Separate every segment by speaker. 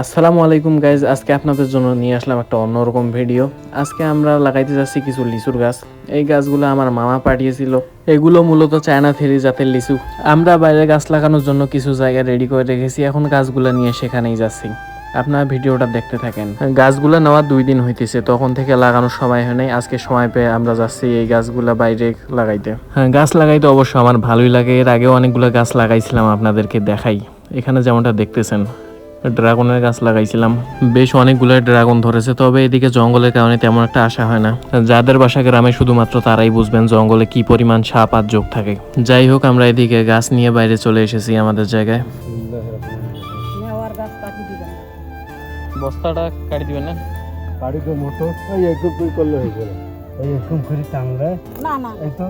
Speaker 1: আসসালামু আলাইকুম গাইজ, আজকে আপনাদের জন্য নিয়ে আসলাম একটা অন্যরকম ভিডিও। আজকে আমরা লাগাইতে যাচ্ছি কিছু লিচুর গাছ। এই গাছগুলো আমার মামা পাঠিয়েছিল। এগুলো মূলত চায়না থেরি জাতের লিচু। আমরা বাইরে গাছ লাগানোর জন্য কিছু জায়গা রেডি করে রেখেছি, এখন গাছগুলো নিয়ে সেখানেই যাচ্ছি। আপনারা ভিডিওটা দেখতে থাকেন। গাছগুলো নেওয়ার 2 দিন হইতেছে, তখন থেকে লাগানোর সময় হয় নাই। আজকে সময় পেয়ে আমরা যাচ্ছি এই গাছগুলো বাইরে লাগাইতে। হ্যাঁ, গাছ লাগাইতে অবশ্য আমার ভালোই লাগে। এর আগেও অনেকগুলো গাছ লাগাইছিলাম, আপনাদেরকে দেখাই। এখানে যেমনটা দেখতেছেন ড্রাগনের গাছ লাগাইছিলাম, বেশ অনেকগুলো ড্রাগন ধরেছে। তবে এদিকে জঙ্গলের কারণে তেমন একটা আশা হয় না। যাদের বাসা গ্রামে শুধুমাত্র তারাই বুঝবেন জঙ্গলে কি পরিমাণ সাপ আর যোগ থাকে। যাই হোক, আমরা এদিকে গাছ নিয়ে বাইরে চলে এসেছি আমাদের জায়গায়। বস্তাটা কাটি দিবেন না?
Speaker 2: গাড়ি তো মোটর এই একটু তুই করলে হয়ে গেল। এই একটু করে টানলে
Speaker 3: না না
Speaker 2: এই তো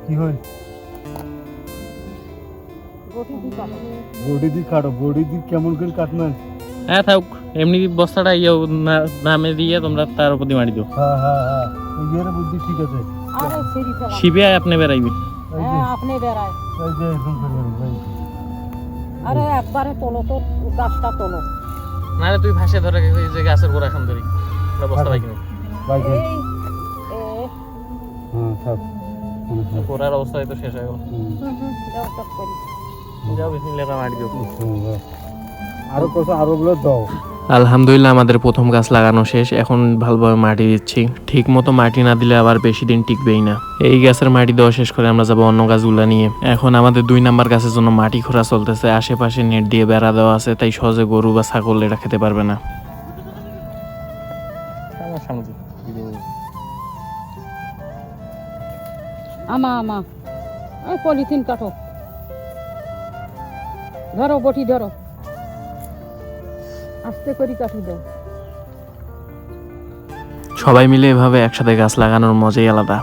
Speaker 2: কি হয় বডি দি কাটো, বডি দি কেমন করে কাটবেন?
Speaker 1: হ্যাঁ থাক, এমনি বস্তাটা নামে দিয়ে তোমরা তার উপর দিয়ে মারি দিও।
Speaker 2: হ্যাঁ হ্যাঁ হ্যাঁ, এই বুদ্ধি ঠিক আছে।
Speaker 3: আরে সিঁড়ি ফেলা
Speaker 1: শিবে আপনি বেড়াইবি।
Speaker 2: এই যে
Speaker 3: হ্যাঁ আপনি বেড়ায়
Speaker 2: এই যে এরকম করে এই
Speaker 3: আরে একবারে তোলো তো, গাছটা তোলো।
Speaker 1: না রে, তুই ভাসে ধরে যে গাছের গোড়া এখন ধরি বস্তা পাই কিনা
Speaker 2: বাইকে
Speaker 3: এই
Speaker 2: হ্যাঁ সব
Speaker 1: গোড়ার অবস্থায় তো শেষ হয়ে গেল।
Speaker 3: দাও টক করি।
Speaker 1: যাও বিসমিল্লাহ মারি দিও।
Speaker 2: আরো কথা আরো গুলো দাও।
Speaker 1: আলহামদুলিল্লাহ, আমাদের প্রথম গাছ লাগানো শেষ। এখন ভালোভাবে মাটি দিচ্ছি। ঠিক মতো মাটি না দিলে আবার বেশি দিন টিকবেই না। এই গাছের মাটি দেওয়া শেষ করে আমরা যাবো অন্য গাছগুলা নিয়ে। এখন আমাদের 2 নাম্বার গাছের জন্য মাটি খোঁড়া চলতেছে। আশেপাশে নেট দিয়ে বেড়া দেওয়া আছে, তাই সহজে গরু বা ছাগল এটা খেতে পারবে না।
Speaker 3: আমা এই পলিথিন কাটো, ধরো বটি ধরো, আস্তে করে কাটি দাও।
Speaker 1: সবাই মিলে এভাবে একসাথে গাছ লাগানোর মজাই আলাদা।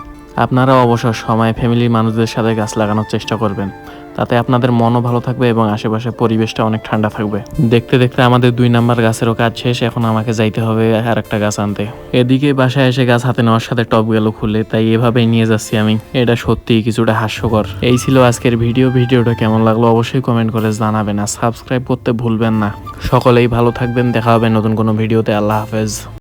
Speaker 1: আপনারা অবসর সময় ফ্যামিলির মানুষদের সাথে গাছ লাগানোর চেষ্টা করবেন, তাতে আপনাদের মনও ভালো থাকবে এবং আশেপাশে পরিবেশটা অনেক ঠান্ডা থাকবে। দেখতে দেখতে আমাদের 2 নাম্বার গাছেরও কাজ শেষ। এখন আমাকে যাইতে হবে আর একটা গাছ আনতে। এদিকে বাসায় এসে গাছ হাতে নেওয়ার সাথে টপ গেল খুলে, তাই এভাবেই নিয়ে যাচ্ছি আমি। এটা সত্যিই কিছুটা হাস্যকর। এই ছিল আজকের ভিডিওটা কেমন লাগলো অবশ্যই কমেন্ট করে জানাবেন, আর সাবস্ক্রাইব করতে ভুলবেন না। সকলেই ভালো থাকবেন, দেখা হবে নতুন কোনো ভিডিওতে। আল্লাহ হাফেজ।